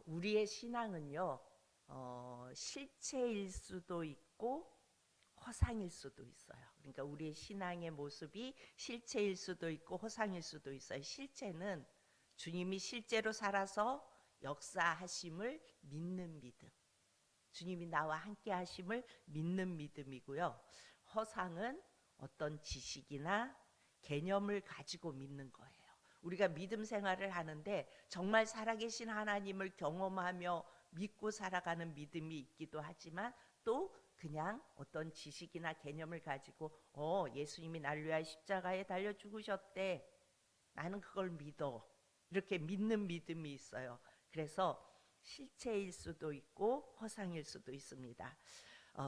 우리의 신앙은요, 실체일 수도 있고 허상일 수도 있어요. 그러니까 우리의 신앙의 모습이 실체일 수도 있고 허상일 수도 있어요. 실체는 주님이 실제로 살아서 역사하심을 믿는 믿음, 주님이 나와 함께 하심을 믿는 믿음이고요. 허상은 어떤 지식이나 개념을 가지고 믿는 거예요. 우리가 믿음 생활을 하는데 정말 살아계신 하나님을 경험하며 믿고 살아가는 믿음이 있기도 하지만, 또 그냥 어떤 지식이나 개념을 가지고 예수님이 나를 위하여 십자가에 달려 죽으셨대, 나는 그걸 믿어, 이렇게 믿는 믿음이 있어요. 그래서 실체일 수도 있고 허상일 수도 있습니다.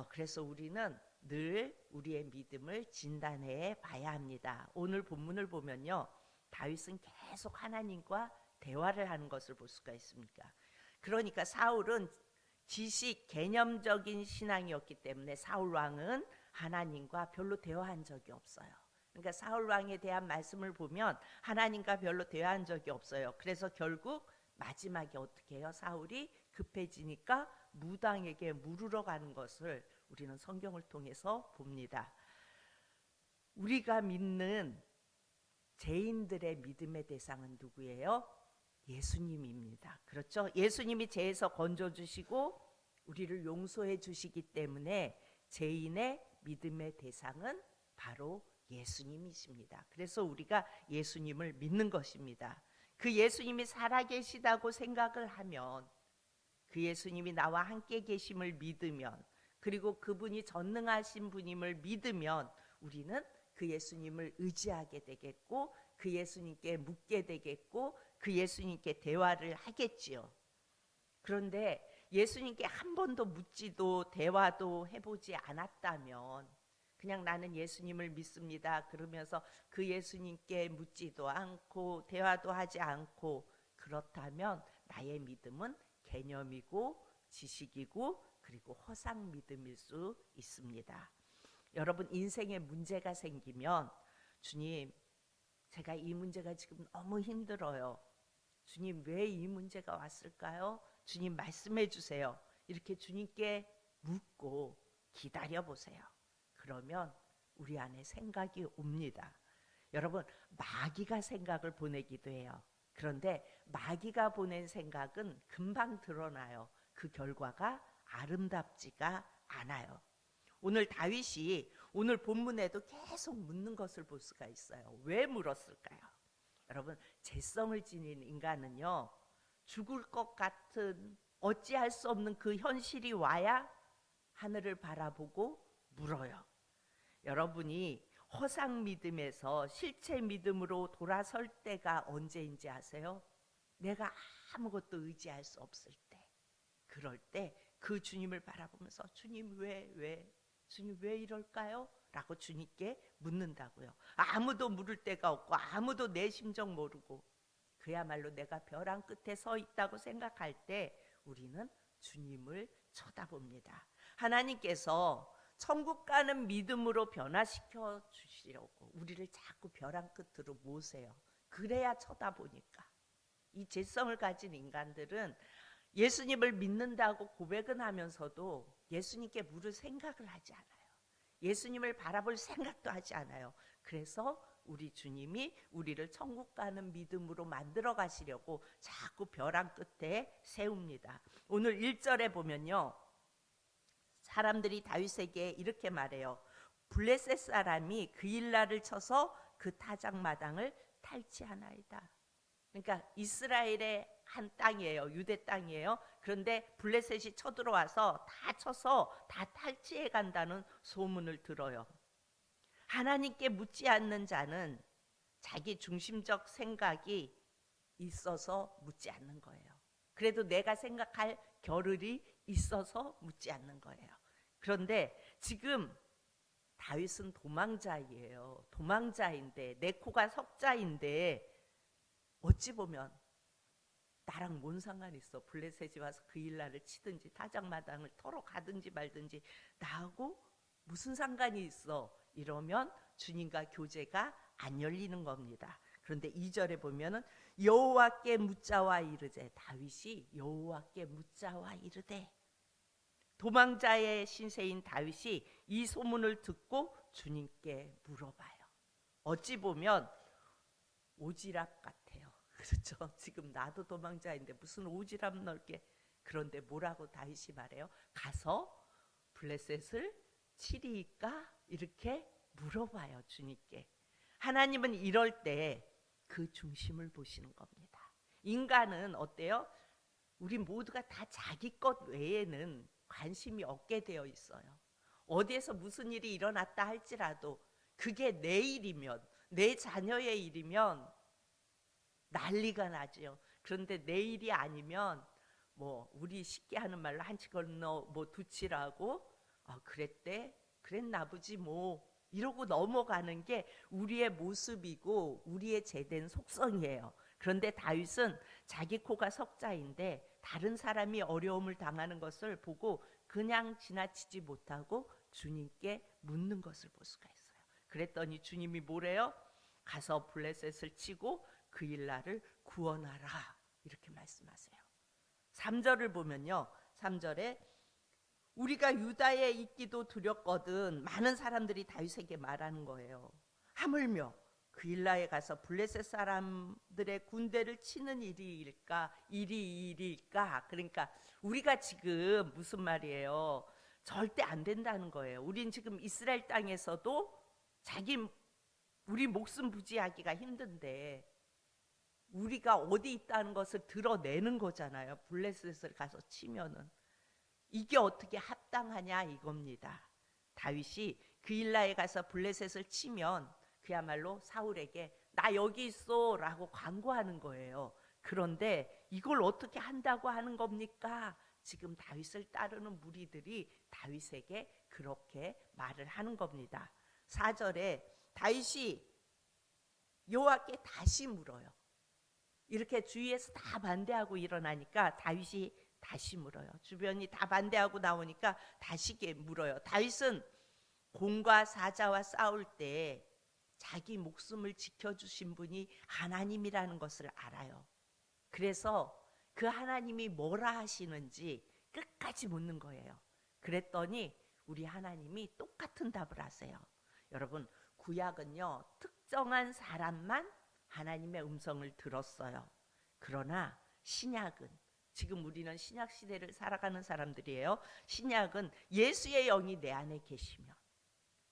그래서 우리는 늘 우리의 믿음을 진단해 봐야 합니다. 오늘 본문을 보면요, 다윗은 계속 하나님과 대화를 하는 것을 볼 수가 있습니다. 그러니까 사울은 지식, 개념적인 신앙이었기 때문에 사울 왕은 하나님과 별로 대화한 적이 없어요. 그러니까 사울 왕에 대한 말씀을 보면 하나님과 별로 대화한 적이 없어요. 그래서 결국 마지막에 어떻게 해요? 사울이 급해지니까 무당에게 물으러 가는 것을 우리는 성경을 통해서 봅니다. 우리가 믿는 죄인들의 믿음의 대상은 누구예요? 예수님입니다. 그렇죠? 예수님이 죄에서 건져주시고 우리를 용서해 주시기 때문에 죄인의 믿음의 대상은 바로 예수님이십니다. 그래서 우리가 예수님을 믿는 것입니다. 그 예수님이 살아계시다고 생각을 하면, 그 예수님이 나와 함께 계심을 믿으면, 그리고 그분이 전능하신 분임을 믿으면 우리는 그 예수님을 의지하게 되겠고, 그 예수님께 묻게 되겠고, 그 예수님께 대화를 하겠지요. 그런데 예수님께 한 번도 묻지도 대화도 해보지 않았다면, 그냥 나는 예수님을 믿습니다 그러면서 그 예수님께 묻지도 않고 대화도 하지 않고, 그렇다면 나의 믿음은 개념이고 지식이고 그리고 허상 믿음일 수 있습니다. 여러분, 인생에 문제가 생기면, 주님, 제가 이 문제가 지금 너무 힘들어요, 주님 왜 이 문제가 왔을까요? 주님 말씀해 주세요, 이렇게 주님께 묻고 기다려 보세요. 그러면 우리 안에 생각이 옵니다. 여러분, 마귀가 생각을 보내기도 해요. 그런데 마귀가 보낸 생각은 금방 드러나요. 그 결과가 아름답지가 않아요. 오늘 다윗이 오늘 본문에도 계속 묻는 것을 볼 수가 있어요. 왜 물었을까요? 여러분, 죄성을 지닌 인간은요, 죽을 것 같은 어찌할 수 없는 그 현실이 와야 하늘을 바라보고 물어요. 여러분이 허상 믿음에서 실체 믿음으로 돌아설 때가 언제인지 아세요? 내가 아무것도 의지할 수 없을 때, 그럴 때 그 주님을 바라보면서 주님 주님 왜 이럴까요? 라고 주님께 묻는다고요. 아무도 물을 데가 없고 아무도 내 심정 모르고 그야말로 내가 벼랑 끝에 서 있다고 생각할 때 우리는 주님을 쳐다봅니다. 하나님께서 천국 가는 믿음으로 변화시켜 주시려고 우리를 자꾸 벼랑 끝으로 모세요. 그래야 쳐다보니까. 이 죄성을 가진 인간들은 예수님을 믿는다고 고백은 하면서도 예수님께 물을 생각을 하지 않아요. 예수님을 바라볼 생각도 하지 않아요. 그래서 우리 주님이 우리를 천국 가는 믿음으로 만들어 가시려고 자꾸 벼랑 끝에 세웁니다. 오늘 1절에 보면요, 사람들이 다윗에게 이렇게 말해요. 블레셋 사람이 그 일날을 쳐서 그 타작마당을 탈취하나이다. 그러니까 이스라엘의 한 땅이에요. 유대 땅이에요. 그런데 블레셋이 쳐들어와서 다 쳐서 다 탈취해 간다는 소문을 들어요. 하나님께 묻지 않는 자는 자기 중심적 생각이 있어서 묻지 않는 거예요. 그래도 내가 생각할 겨를이 있어서 묻지 않는 거예요. 그런데 지금 다윗은 도망자이에요. 도망자인데, 내 코가 석자인데 어찌 보면 나랑 뭔 상관이 있어, 블레셋이 와서 그 일날을 치든지 타작마당을 털어 가든지 말든지 나하고 무슨 상관이 있어, 이러면 주님과 교제가 안 열리는 겁니다. 그런데 2절에 보면은 여호와께 묻자와 이르되, 다윗이 여호와께 묻자와 이르되, 도망자의 신세인 다윗이 이 소문을 듣고 주님께 물어봐요. 어찌 보면 오지랖 같아요. 그렇죠? 지금 나도 도망자인데 무슨 오지랖 넓게. 그런데 뭐라고 다윗이 말해요? 가서 블레셋을 치리이까? 이렇게 물어봐요, 주님께. 하나님은 이럴 때 그 중심을 보시는 겁니다. 인간은 어때요? 우리 모두가 다 자기 것 외에는 관심이 없게 되어 있어요. 어디에서 무슨 일이 일어났다 할지라도 그게 내 일이면, 내 자녀의 일이면 난리가 나죠. 그런데 내 일이 아니면 뭐 우리 쉽게 하는 말로 한치 건너 뭐 두치라고, 그랬대, 그랬나 보지 뭐, 이러고 넘어가는 게 우리의 모습이고 우리의 죄된 속성이에요. 그런데 다윗은 자기 코가 석자인데 다른 사람이 어려움을 당하는 것을 보고 그냥 지나치지 못하고 주님께 묻는 것을 볼 수가 있어요. 그랬더니 주님이 뭐래요? 가서 블레셋을 치고 그 일날을 구원하라, 이렇게 말씀하세요. 3절을 보면요, 3절에 우리가 유다에 있기도 두렵거든, 많은 사람들이 다윗에게 말하는 거예요. 하물며 그 일라에 가서 블레셋 사람들의 군대를 치는 일일까? 그러니까 우리가 지금 무슨 말이에요? 절대 안 된다는 거예요. 우린 지금 이스라엘 땅에서도 우리 목숨 부지하기가 힘든데 우리가 어디 있다는 것을 드러내는 거잖아요. 블레셋을 가서 치면은. 이게 어떻게 합당하냐 이겁니다. 다윗이 그일라에 가서 블레셋을 치면 그야말로 사울에게 나 여기 있어 라고 광고하는 거예요. 그런데 이걸 어떻게 한다고 하는 겁니까? 지금 다윗을 따르는 무리들이 다윗에게 그렇게 말을 하는 겁니다. 4절에 다윗이 여호와께 다시 물어요. 이렇게 주위에서 다 반대하고 일어나니까 다윗이 다시 물어요. 주변이 다 반대하고 나오니까 다시 물어요. 다윗은 공과 사자와 싸울 때 자기 목숨을 지켜주신 분이 하나님이라는 것을 알아요. 그래서 그 하나님이 뭐라 하시는지 끝까지 묻는 거예요. 그랬더니 우리 하나님이 똑같은 답을 하세요. 여러분, 구약은요, 특정한 사람만 하나님의 음성을 들었어요. 그러나 신약은, 지금 우리는 신약 시대를 살아가는 사람들이에요. 신약은 예수의 영이 내 안에 계시면,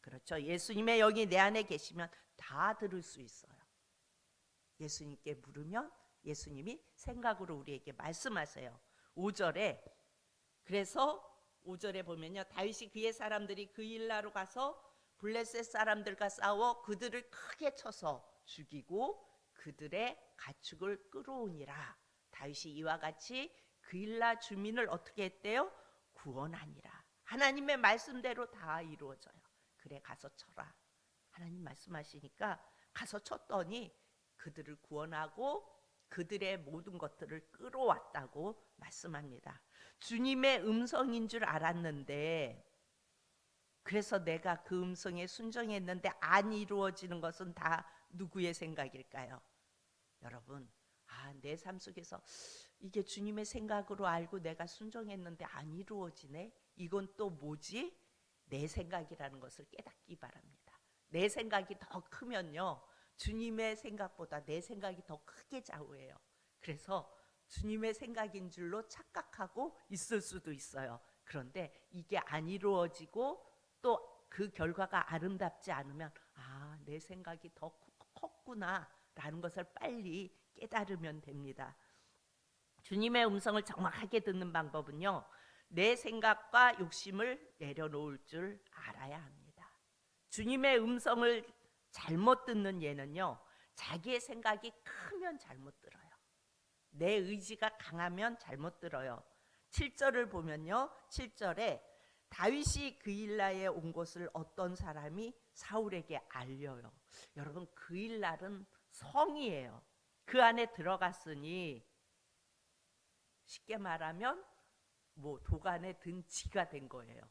그렇죠, 예수님의 영이 내 안에 계시면 다 들을 수 있어요. 예수님께 물으면 예수님이 생각으로 우리에게 말씀하세요. 5절에, 그래서 5절에 보면요, 다윗이 그의 사람들이 그일라로 가서 블레셋 사람들과 싸워 그들을 크게 쳐서 죽이고 그들의 가축을 끌어오니라. 다윗이 이와 같이 그일라 주민을 어떻게 했대요? 구원하니라. 하나님의 말씀대로 다 이루어져요. 그래, 가서 쳐라. 하나님 말씀하시니까 가서 쳤더니 그들을 구원하고 그들의 모든 것들을 끌어왔다고 말씀합니다. 주님의 음성인 줄 알았는데, 그래서 내가 그 음성에 순종했는데 안 이루어지는 것은 다 누구의 생각일까요? 여러분, 내 삶 속에서 이게 주님의 생각으로 알고 내가 순종했는데 안 이루어지네? 이건 또 뭐지? 내 생각이라는 것을 깨닫기 바랍니다. 내 생각이 더 크면요, 주님의 생각보다 내 생각이 더 크게 좌우해요. 그래서 주님의 생각인 줄로 착각하고 있을 수도 있어요. 그런데 이게 안 이루어지고 또 그 결과가 아름답지 않으면 내 생각이 더 컸구나 라는 것을 빨리 깨달으면 됩니다. 주님의 음성을 정확하게 듣는 방법은요, 내 생각과 욕심을 내려놓을 줄 알아야 합니다. 주님의 음성을 잘못 듣는 예는요, 자기의 생각이 크면 잘못 들어요. 내 의지가 강하면 잘못 들어요. 7절을 보면요, 7절에 다윗이 그일라에 온 것을 어떤 사람이 사울에게 알려요. 여러분, 그일라는 성이에요. 그 안에 들어갔으니 쉽게 말하면 뭐 도간에 든 쥐가 된 거예요.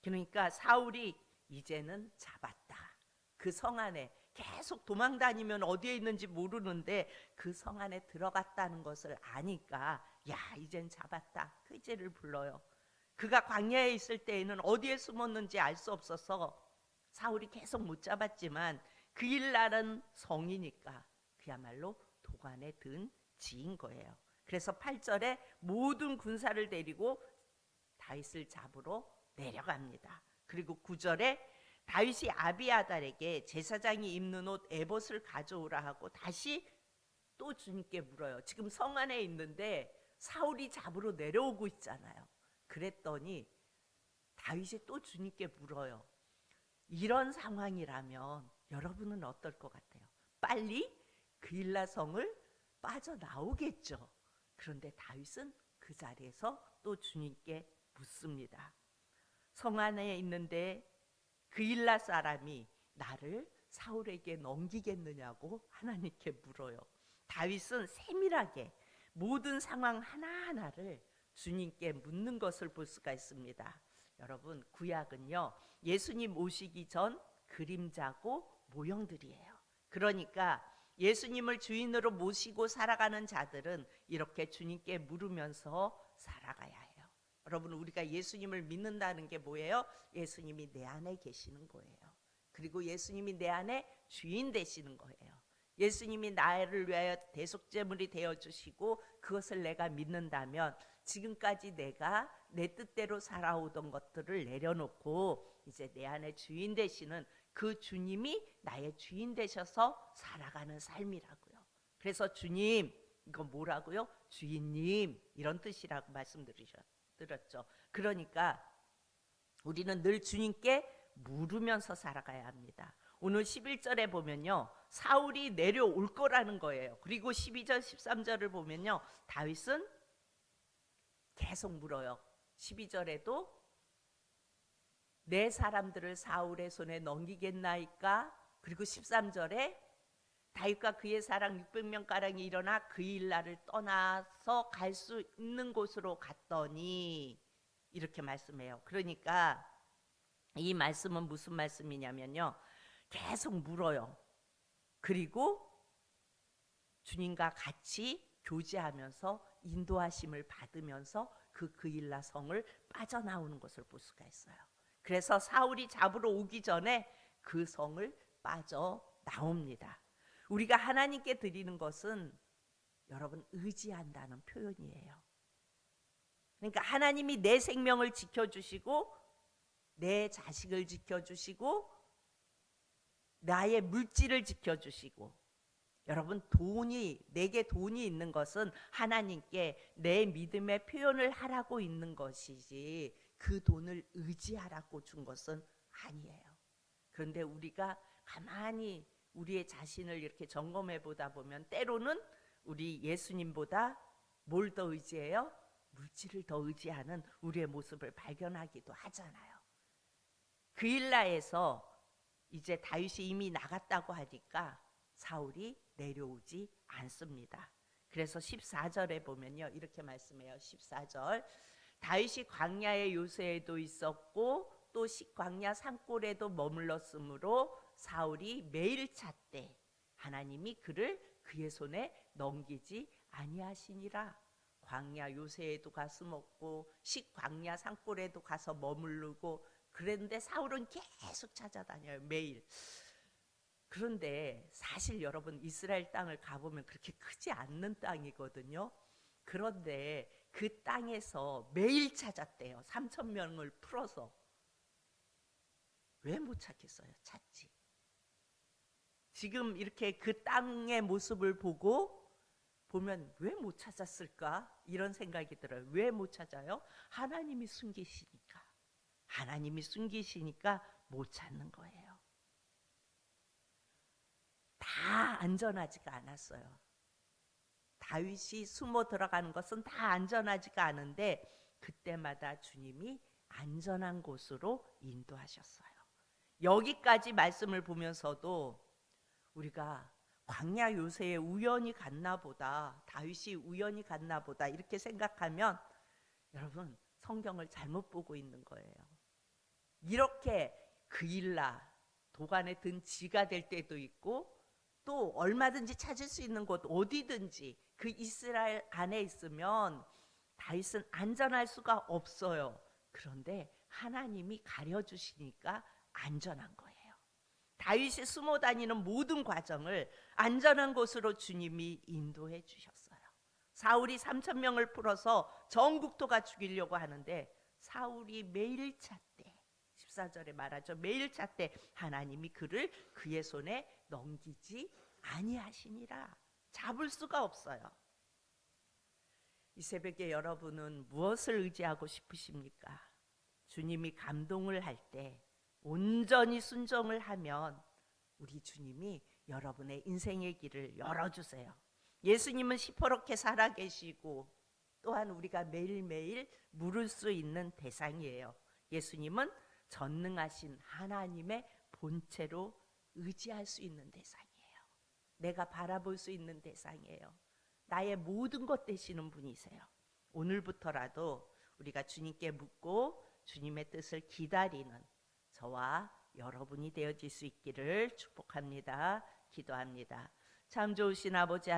그러니까 사울이 이제는 잡았다. 그 성 안에 계속 도망 다니면 어디에 있는지 모르는데 그 성 안에 들어갔다는 것을 아니까 야, 이젠 잡았다. 그제를 불러요. 그가 광야에 있을 때에는 어디에 숨었는지 알 수 없어서 사울이 계속 못 잡았지만 그일날은 성이니까 그야말로 도관에 든 지인 거예요. 그래서 8절에 모든 군사를 데리고 다윗을 잡으러 내려갑니다. 그리고 9절에 다윗이 아비아달에게 제사장이 입는 옷 에봇을 가져오라 하고 다시 또 주님께 물어요. 지금 성 안에 있는데 사울이 잡으러 내려오고 있잖아요. 그랬더니 다윗이 또 주님께 물어요. 이런 상황이라면 여러분은 어떨 것 같아요? 빨리 그일라 성을 빠져나오겠죠. 그런데 다윗은 그 자리에서 또 주님께 묻습니다. 성 안에 있는데 그일라 사람이 나를 사울에게 넘기겠느냐고 하나님께 물어요. 다윗은 세밀하게 모든 상황 하나하나를 주님께 묻는 것을 볼 수가 있습니다. 여러분, 구약은요, 예수님 오시기 전 그림자고 모형들이에요. 그러니까 예수님을 주인으로 모시고 살아가는 자들은 이렇게 주님께 물으면서 살아가야 해요. 여러분, 우리가 예수님을 믿는다는 게 뭐예요? 예수님이 내 안에 계시는 거예요. 그리고 예수님이 내 안에 주인 되시는 거예요. 예수님이 나를 위하여 대속제물이 되어주시고 그것을 내가 믿는다면 지금까지 내가 내 뜻대로 살아오던 것들을 내려놓고 이제 내 안에 주인 되시는 그 주님이 나의 주인 되셔서 살아가는 삶이라고요. 그래서 주님, 이거 뭐라고요? 주인님, 이런 뜻이라고 말씀드렸죠. 그러니까 우리는 늘 주님께 물으면서 살아가야 합니다. 오늘 11절에 보면요, 사울이 내려올 거라는 거예요. 그리고 12절 13절을 보면요, 다윗은 계속 물어요. 12절에도 내 사람들을 사울의 손에 넘기겠나이까? 그리고 13절에 다윗과 그의 사람 600명가량이 일어나 그일날을 떠나서 갈 수 있는 곳으로 갔더니 이렇게 말씀해요. 그러니까 이 말씀은 무슨 말씀이냐면요, 계속 물어요. 그리고 주님과 같이 교제하면서 인도하심을 받으면서 그 그일라 성을 빠져나오는 것을 볼 수가 있어요. 그래서 사울이 잡으러 오기 전에 그 성을 빠져나옵니다. 우리가 하나님께 드리는 것은 여러분 의지한다는 표현이에요. 그러니까 하나님이 내 생명을 지켜주시고 내 자식을 지켜주시고 나의 물질을 지켜주시고, 여러분, 내게 돈이 있는 것은 하나님께 내 믿음의 표현을 하라고 있는 것이지 그 돈을 의지하라고 준 것은 아니에요. 그런데 우리가 가만히 우리의 자신을 이렇게 점검해 보다 보면 때로는 우리 예수님보다 뭘 더 의지해요? 물질을 더 의지하는 우리의 모습을 발견하기도 하잖아요. 그일라에서 이제 다윗이 이미 나갔다고 하니까 사울이 내려오지 않습니다. 그래서 14절에 보면요, 이렇게 말씀해요. 14절, 다윗이 광야의 요새에도 있었고 또 광야 산골에도 머물렀으므로 사울이 매일 찾되 하나님이 그를 그의 손에 넘기지 아니하시니라. 광야 요새에도 가서 먹고 광야 산골에도 가서 머무르고 그랬는데 사울은 계속 찾아다녀요, 매일. 그런데 사실 여러분, 이스라엘 땅을 가보면 그렇게 크지 않는 땅이거든요. 그런데 그 땅에서 매일 찾았대요. 3,000명을 풀어서. 왜 못 찾겠어요? 찾지. 지금 이렇게 그 땅의 모습을 보면 왜 못 찾았을까? 이런 생각이 들어요. 왜 못 찾아요? 하나님이 숨기시니까. 하나님이 숨기시니까 못 찾는 거예요. 다 안전하지가 않았어요. 다윗이 숨어 들어가는 것은 다 안전하지가 않은데 그때마다 주님이 안전한 곳으로 인도하셨어요. 여기까지 말씀을 보면서도 우리가 광야 요새에 우연히 갔나 보다, 다윗이 우연히 갔나 보다 이렇게 생각하면 여러분, 성경을 잘못 보고 있는 거예요. 이렇게 그일라 도관에 든 지가 될 때도 있고 또 얼마든지 찾을 수 있는 곳 어디든지 그 이스라엘 안에 있으면 다윗은 안전할 수가 없어요. 그런데 하나님이 가려주시니까 안전한 거예요. 다윗이 숨어 다니는 모든 과정을 안전한 곳으로 주님이 인도해 주셨어요. 사울이 3,000명을 풀어서 전국토가 죽이려고 하는데 사울이 매일 찾되 14절에 말하죠. 매일 찾되 하나님이 그를 그의 손에 넘기지 아니하시니라. 잡을 수가 없어요. 이 새벽에 여러분은 무엇을 의지하고 싶으십니까? 주님이 감동을 할 때 온전히 순종을 하면 우리 주님이 여러분의 인생의 길을 열어주세요. 예수님은 시퍼렇게 살아계시고 또한 우리가 매일매일 물을 수 있는 대상이에요. 예수님은 전능하신 하나님의 본체로 의지할 수 있는 대상이에요. 내가 바라볼 수 있는 대상이에요. 나의 모든 것 되시는 분이세요. 오늘부터라도 우리가 주님께 묻고 주님의 뜻을 기다리는 저와 여러분이 되어질 수 있기를 축복합니다. 기도합니다. 참 좋으신 아버지